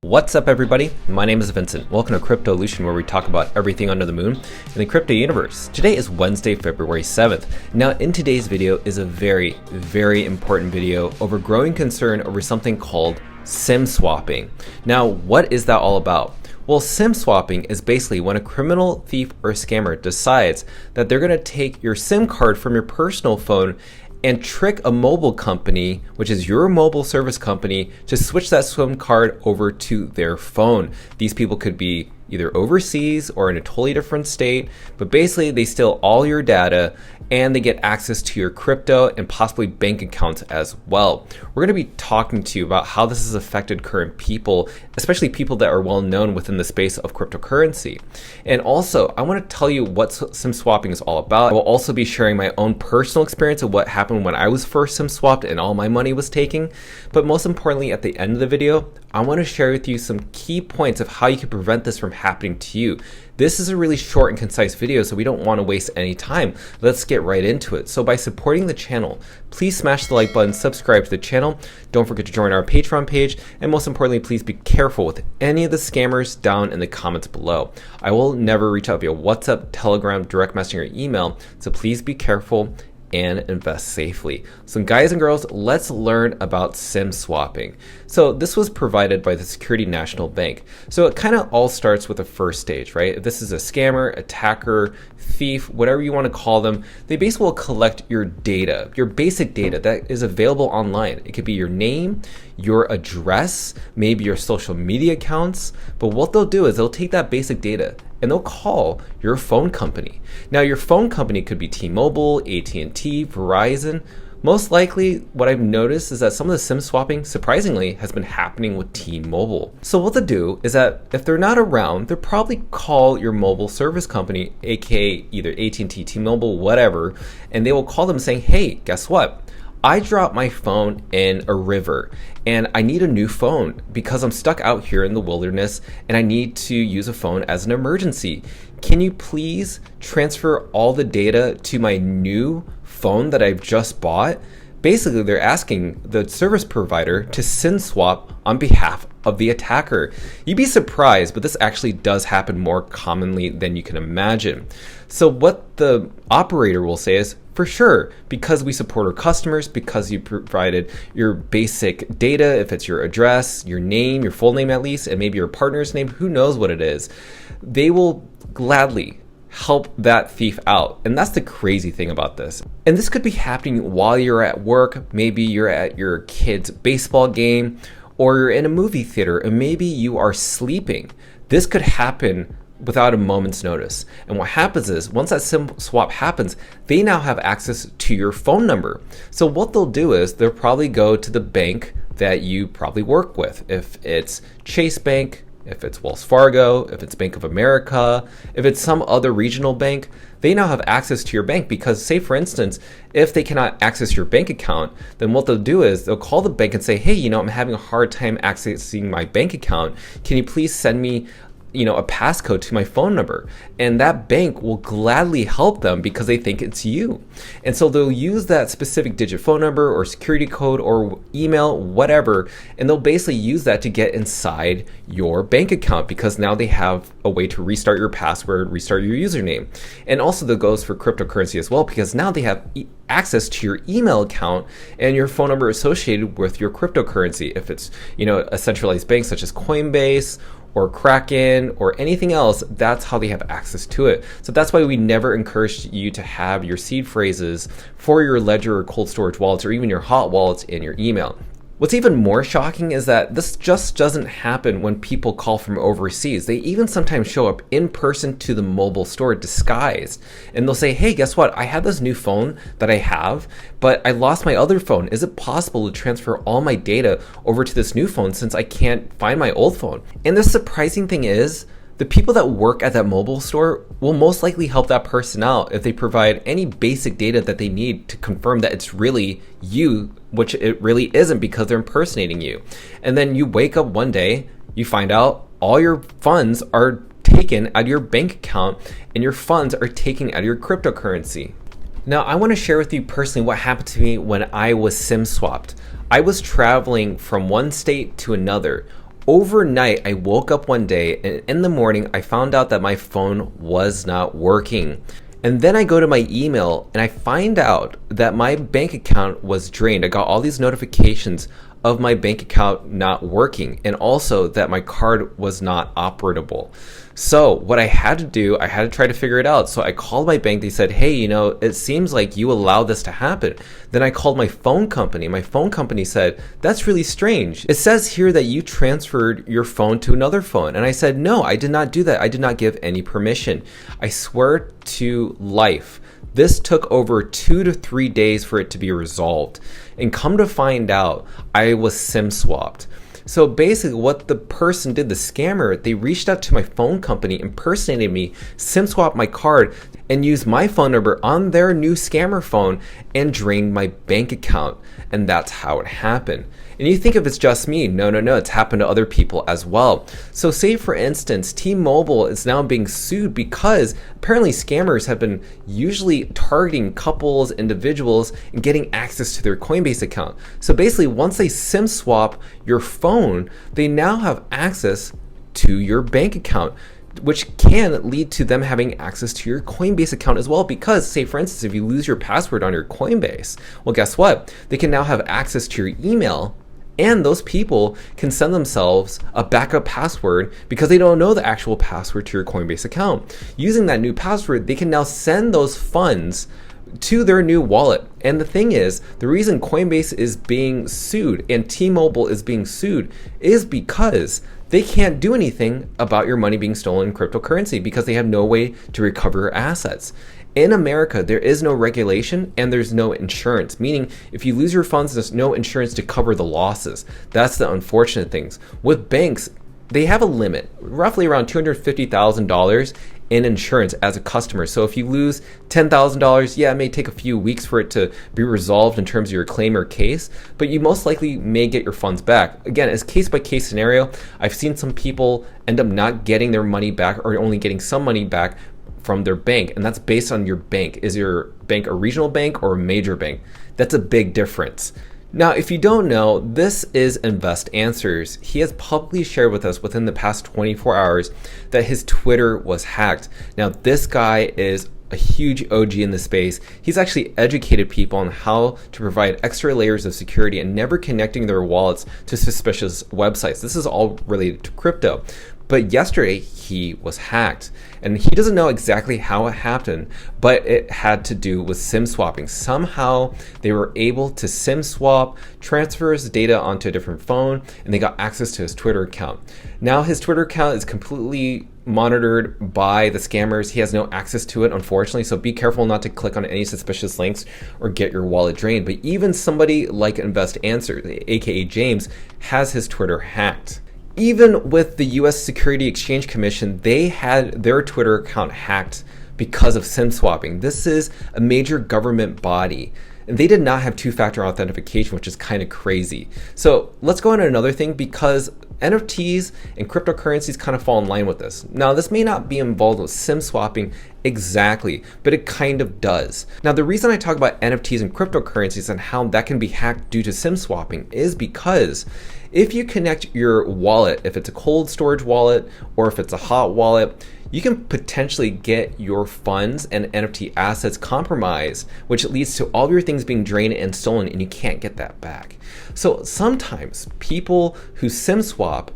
What's up, everybody? My name is Vincent. Welcome to Cryptolution, where we talk about everything under the moon in the crypto universe. Today is Wednesday, February 7th. Now, in today's video is a very important video over growing concern over something called SIM swapping. Now, what is that all about? Well, SIM swapping is basically when a criminal, thief, or scammer decides that they're going to take your SIM card from your personal phone and trick a mobile company, which is your mobile service company, to switch that SIM card over to their phone. These people could be either overseas or in a totally different state, but basically they steal all your data and they get access to your crypto and possibly bank accounts as well. We're going to be talking to you about how this has affected current people, especially people that are well known within the space of cryptocurrency. And also, I want to tell you what SIM swapping is all about. I will also be sharing my own personal experience of what happened when I was first SIM swapped and all my money was taken. But most importantly, at the end of the video, I want to share with you some key points of how you can prevent this from happening to you. This is a really short and concise video, so we don't want to waste any time. Let's get right into it. So by supporting the channel, please smash the like button, subscribe to the channel. Don't forget to join our Patreon page. And most importantly, please be careful with any of the scammers down in the comments below. I will never reach out via WhatsApp, Telegram, direct messaging, or email. So please be careful and invest safely. So guys and girls, let's learn about SIM swapping. So this was provided by the Security National Bank. So it kind of all starts with the first stage, right? If this is a scammer, attacker, thief, whatever you want to call them, they basically will collect your data, your basic data that is available online. It could be your name, your address, maybe your social media accounts. But what they'll do is they'll take that basic data and they'll call your phone company. Now, your phone company could be T-Mobile, AT&T, Verizon. Most likely, what I've noticed is that some of the SIM swapping, surprisingly, has been happening with T-Mobile. So what they'll do is that if they're not around, they'll probably call your mobile service company, aka either AT&T, T-Mobile, whatever, and they will call them saying, hey, guess what? I dropped my phone in a river and I need a new phone because I'm stuck out here in the wilderness and I need to use a phone as an emergency. Can you please transfer all the data to my new phone that I've just bought? Basically, they're asking the service provider to SIM swap on behalf of the attacker. You'd be surprised, but this actually does happen more commonly than you can imagine. So what the operator will say is, for sure, because we support our customers, because you provided your basic data, if it's your address, your name, your full name at least, and maybe your partner's name, who knows what it is, they will gladly help that thief out. And that's the crazy thing about this. And this could be happening while you're at work. Maybe you're at your kid's baseball game, or you're in a movie theater, and maybe you are sleeping. This could happen without a moment's notice. And what happens is, once that SIM swap happens, they now have access to your phone number. So what they'll do is they'll probably go to the bank that you probably work with. If it's Chase Bank, if it's Wells Fargo, if it's Bank of America, if it's some other regional bank, they now have access to your bank because, say for instance, if they cannot access your bank account, then what they'll do is they'll call the bank and say, hey, I'm having a hard time accessing my bank account. Can you please send me a passcode to my phone number? And that bank will gladly help them because they think it's you. And so they'll use that specific digit phone number or security code or email, whatever, and they'll basically use that to get inside your bank account because now they have a way to restart your password, restart your username. And also that goes for cryptocurrency as well, because now they have access to your email account and your phone number associated with your cryptocurrency. If it's, a centralized bank such as Coinbase or Kraken or anything else, that's how they have access to it. So that's why we never encourage you to have your seed phrases for your Ledger or cold storage wallets or even your hot wallets in your email. What's even more shocking is that this just doesn't happen when people call from overseas. They even sometimes show up in person to the mobile store disguised. And they'll say, hey, guess what? I have this new phone that I have, but I lost my other phone. Is it possible to transfer all my data over to this new phone since I can't find my old phone? And the surprising thing is, the people that work at that mobile store will most likely help that person out if they provide any basic data that they need to confirm that it's really you, which it really isn't because they're impersonating you. And then you wake up one day, you find out all your funds are taken out of your bank account and your funds are taken out of your cryptocurrency. Now, I want to share with you personally what happened to me when I was SIM swapped. I was traveling from one state to another Overnight, I woke up one day and in the morning, I found out that my phone was not working. And then I go to my email and I find out that my bank account was drained. I got all these notifications of my bank account not working and also that my card was not operable. So what I had to do, I had to try to figure it out. So I called my bank. They said, hey, it seems like you allowed this to happen. Then I called my phone company. My phone company said, that's really strange. It says here that you transferred your phone to another phone. And I said, no, I did not do that. I did not give any permission. I swear to life, this took over 2 to 3 days for it to be resolved. And come to find out, I was SIM swapped. So basically what the person did, the scammer, they reached out to my phone company, impersonated me, SIM swapped my card, and used my phone number on their new scammer phone and drained my bank account. And that's how it happened. And you think if it's just me, no, it's happened to other people as well. So say for instance, T-Mobile is now being sued because apparently scammers have been usually targeting couples, individuals, and getting access to their Coinbase account. So basically once they SIM swap your phone, they now have access to your bank account, which can lead to them having access to your Coinbase account as well. Because say for instance, if you lose your password on your Coinbase, well, guess what? They can now have access to your email, and those people can send themselves a backup password because they don't know the actual password to your Coinbase account. Using that new password, they can now send those funds to their new wallet. And the thing is, the reason Coinbase is being sued and T-Mobile is being sued is because they can't do anything about your money being stolen in cryptocurrency because they have no way to recover your assets. In America, there is no regulation and there's no insurance, meaning if you lose your funds, there's no insurance to cover the losses. That's the unfortunate things. With banks, they have a limit, roughly around $250,000 in insurance as a customer. So if you lose $10,000, yeah, it may take a few weeks for it to be resolved in terms of your claim or case, but you most likely may get your funds back. Again, it's case by case scenario. I've seen some people end up not getting their money back or only getting some money back from their bank, and that's based on your bank. Is your bank a regional bank or a major bank? That's a big difference. Now, if you don't know, this is InvestAnswers. He has publicly shared with us within the past 24 hours that his Twitter was hacked. Now, this guy is a huge OG in the space. He's actually educated people on how to provide extra layers of security and never connecting their wallets to suspicious websites. This is all related to crypto. But yesterday he was hacked, and he doesn't know exactly how it happened, but it had to do with SIM swapping. Somehow they were able to SIM swap, transfer his data onto a different phone, and they got access to his Twitter account. Now his Twitter account is completely monitored by the scammers. He has no access to it, unfortunately, so be careful not to click on any suspicious links or get your wallet drained. But even somebody like InvestAnswers, aka James, has his Twitter hacked. Even with the US Security Exchange Commission, they had their Twitter account hacked because of SIM swapping. This is a major government body, and they did not have two-factor authentication, which is kind of crazy. So let's go on to another thing, because NFTs and cryptocurrencies kind of fall in line with this. Now, this may not be involved with SIM swapping exactly, but it kind of does. Now, the reason I talk about NFTs and cryptocurrencies and how that can be hacked due to SIM swapping is because if you connect your wallet, if it's a cold storage wallet or if it's a hot wallet, you can potentially get your funds and NFT assets compromised, which leads to all of your things being drained and stolen, and you can't get that back. So sometimes people who SIM swap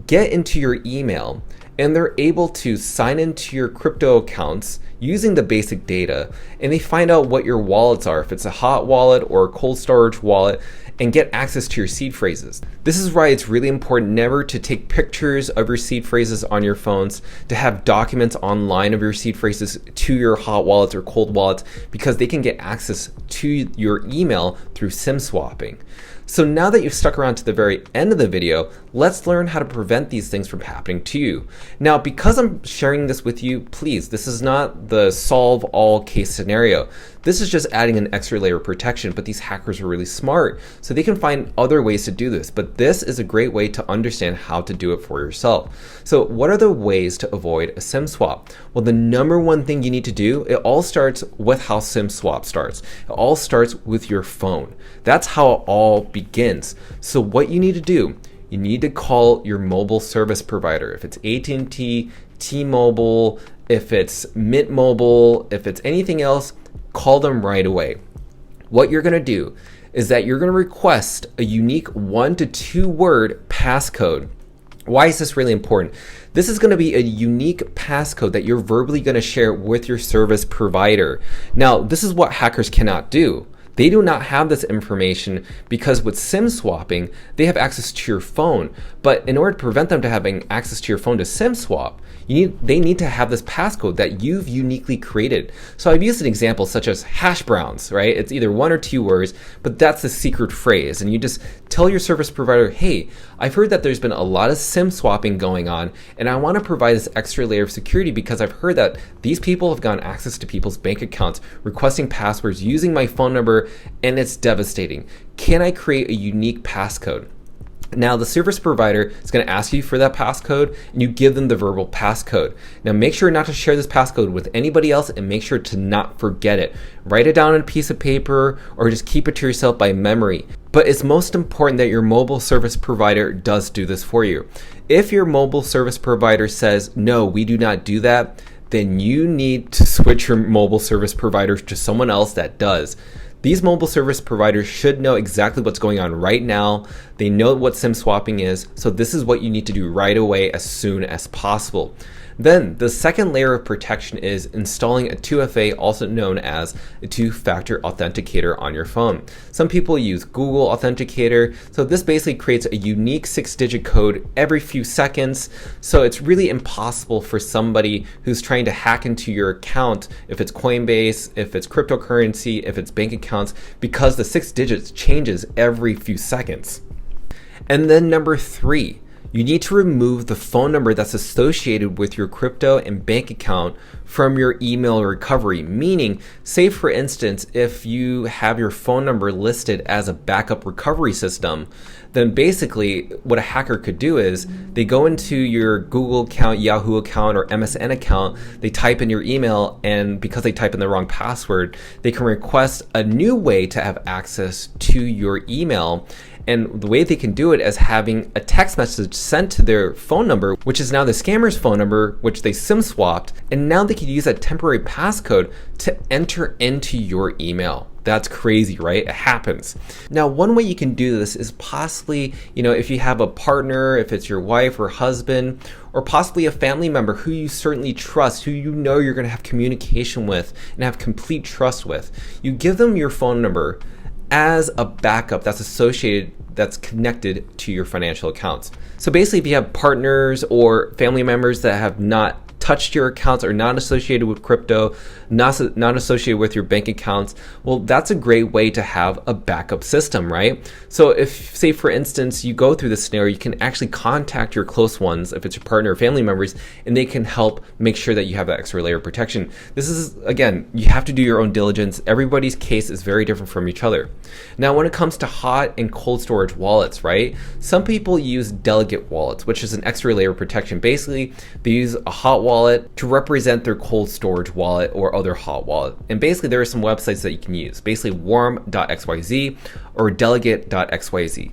get into your email and they're able to sign into your crypto accounts using the basic data, and they find out what your wallets are, if it's a hot wallet or a cold storage wallet, and get access to your seed phrases. This is why it's really important never to take pictures of your seed phrases on your phones, to have documents online of your seed phrases to your hot wallets or cold wallets, because they can get access to your email through SIM swapping. So now that you've stuck around to the very end of the video, let's learn how to prevent these things from happening to you. Now, because I'm sharing this with you, please, this is not the solve all case scenario. This is just adding an extra layer of protection, but these hackers are really smart, so they can find other ways to do this. But this is a great way to understand how to do it for yourself. So what are the ways to avoid a SIM swap? Well, the number one thing you need to do, it all starts with how SIM swap starts. It all starts with your phone. That's how it all begins. So what you need to do, you need to call your mobile service provider. If it's AT&T, T-Mobile, if it's Mint Mobile, if it's anything else, call them right away. What you're going to do is that you're going to request a unique 1 to 2 word passcode. Why is this really important? This is going to be a unique passcode that you're verbally going to share with your service provider. Now, this is what hackers cannot do. They do not have this information because with SIM swapping, they have access to your phone. But in order to prevent them to having access to your phone to SIM swap, they need to have this passcode that you've uniquely created. So I've used an example such as hash browns, right? It's either 1 or 2 words, but that's the secret phrase. And you just tell your service provider, hey, I've heard that there's been a lot of SIM swapping going on, and I want to provide this extra layer of security because I've heard that these people have gotten access to people's bank accounts, requesting passwords, using my phone number, and it's devastating. Can I create a unique passcode? Now, the service provider is going to ask you for that passcode, and you give them the verbal passcode. Now, make sure not to share this passcode with anybody else, and make sure to not forget it. Write it down on a piece of paper, or just keep it to yourself by memory. But it's most important that your mobile service provider does do this for you. If your mobile service provider says, no, we do not do that, then you need to switch your mobile service provider to someone else that does. These mobile service providers should know exactly what's going on right now. They know what SIM swapping is, so this is what you need to do right away as soon as possible. Then the second layer of protection is installing a 2FA, also known as a two-factor authenticator on your phone. Some people use Google Authenticator, so this basically creates a unique 6-digit code every few seconds. So it's really impossible for somebody who's trying to hack into your account, if it's Coinbase, if it's cryptocurrency, if it's bank accounts, because the 6 digits changes every few seconds. And then number 3, you need to remove the phone number that's associated with your crypto and bank account from your email recovery. Meaning, say for instance, if you have your phone number listed as a backup recovery system, then basically what a hacker could do is they go into your Google account, Yahoo account, or MSN account, they type in your email, and because they type in the wrong password, they can request a new way to have access to your email. And the way they can do it is having a text message sent to their phone number, which is now the scammer's phone number, which they SIM swapped. And now they can use that temporary passcode to enter into your email. That's crazy, right? It happens. Now, one way you can do this is possibly, if you have a partner, if it's your wife or husband, or possibly a family member who you certainly trust, who you know you're going to have communication with and have complete trust with. You give them your phone number as a backup that's connected to your financial accounts. So basically, if you have partners or family members that have not touched your accounts or not associated with crypto, not associated with your bank accounts, well, that's a great way to have a backup system, right? So if, say for instance, you go through this scenario, you can actually contact your close ones, if it's your partner or family members, and they can help make sure that you have that extra layer of protection. This is, again, you have to do your own diligence. Everybody's case is very different from each other. Now, when it comes to hot and cold storage wallets, right? Some people use delegate wallets, which is an extra layer of protection. Basically, they use a hot wallet to represent their cold storage wallet or other hot wallet. And basically, there are some websites that you can use, basically warm.xyz or delegate.xyz.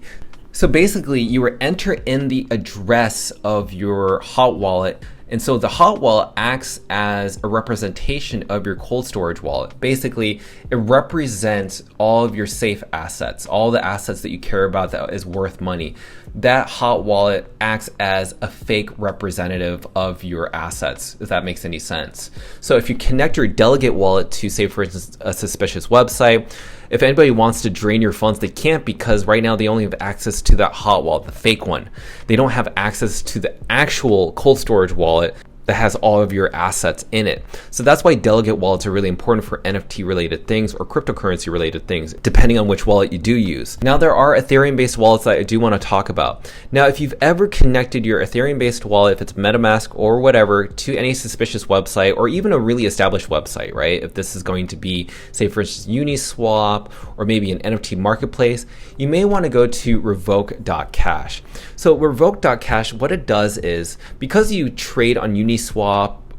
So basically, you will enter in the address of your hot wallet. And so the hot wallet acts as a representation of your cold storage wallet. Basically, it represents all of your safe assets, all the assets that you care about that is worth money. That hot wallet acts as a fake representative of your assets, if that makes any sense. So if you connect your delegate wallet to, say, for instance, a suspicious website, if anybody wants to drain your funds, they can't, because right now they only have access to that hot wallet, the fake one. They don't have access to the actual cold storage wallet that has all of your assets in it. So that's why delegate wallets are really important for NFT related things or cryptocurrency related things, depending on which wallet you do use. Now, there are Ethereum based wallets that I do want to talk about. Now, if you've ever connected your Ethereum based wallet, if it's MetaMask or whatever, to any suspicious website or even a really established website, right? If this is going to be, say for instance, Uniswap or maybe an NFT marketplace, you may want to go to revoke.cash. So revoke.cash, what it does is, because you trade on Uniswap,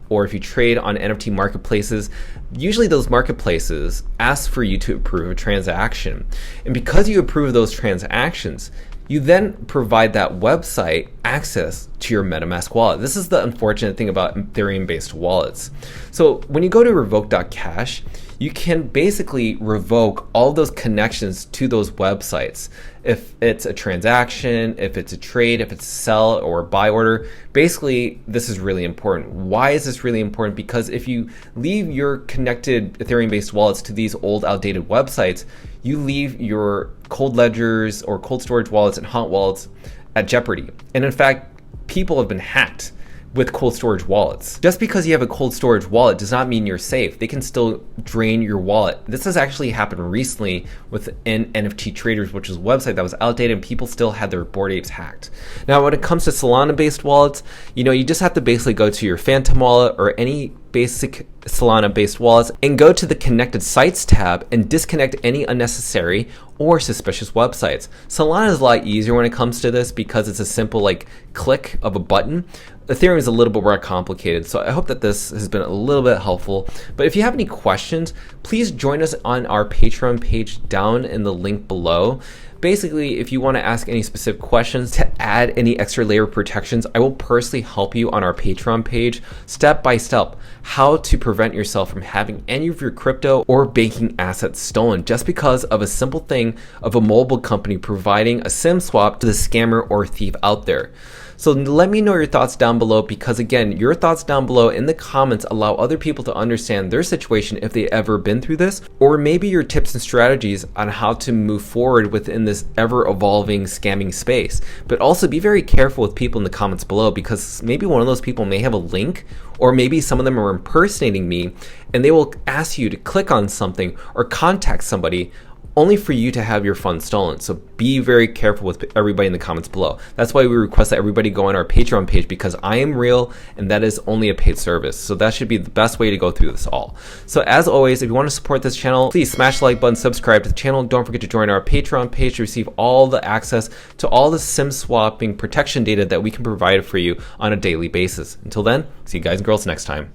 or if you trade on NFT marketplaces, usually those marketplaces ask for you to approve a transaction. And because you approve those transactions, you then provide that website access to your MetaMask wallet. This is the unfortunate thing about Ethereum-based wallets. So when you go to revoke.cash, you can basically revoke all those connections to those websites. If it's a transaction, if it's a trade, if it's a sell or a buy order, basically this is really important. Why is this really important? Because if you leave your connected Ethereum-based wallets to these old outdated websites, you leave your cold ledgers or cold storage wallets and hot wallets at jeopardy. And in fact, people have been hacked with cold storage wallets. Just because you have a cold storage wallet does not mean you're safe. They can still drain your wallet. This has actually happened recently with NFT Traders, which is a website that was outdated and people still had their Bored Apes hacked. Now, when it comes to Solana-based wallets, you just have to basically go to your Phantom wallet or any basic Solana-based wallets and go to the Connected Sites tab and disconnect any unnecessary or suspicious websites. Solana is a lot easier when it comes to this because it's a simple click of a button. Ethereum is a little bit more complicated, so I hope that this has been a little bit helpful. But if you have any questions, please join us on our Patreon page down in the link below. Basically, if you want to ask any specific questions to add any extra layer of protections, I will personally help you on our Patreon page step by step how to prevent yourself from having any of your crypto or banking assets stolen just because of a simple thing of a mobile company providing a SIM swap to the scammer or thief out there. So let me know your thoughts down below, because again, your thoughts down below in the comments allow other people to understand their situation if they've ever been through this, or maybe your tips and strategies on how to move forward within this ever-evolving scamming space. But also be very careful with people in the comments below, because maybe one of those people may have a link, or maybe some of them are impersonating me, and they will ask you to click on something or contact somebody only for you to have your funds stolen. So be very careful with everybody in the comments below. That's why we request that everybody go on our Patreon page, because I am real and that is only a paid service. So that should be the best way to go through this all. So as always, if you want to support this channel, please smash the like button, subscribe to the channel. Don't forget to join our Patreon page to receive all the access to all the SIM swapping protection data that we can provide for you on a daily basis. Until then, see you guys and girls next time.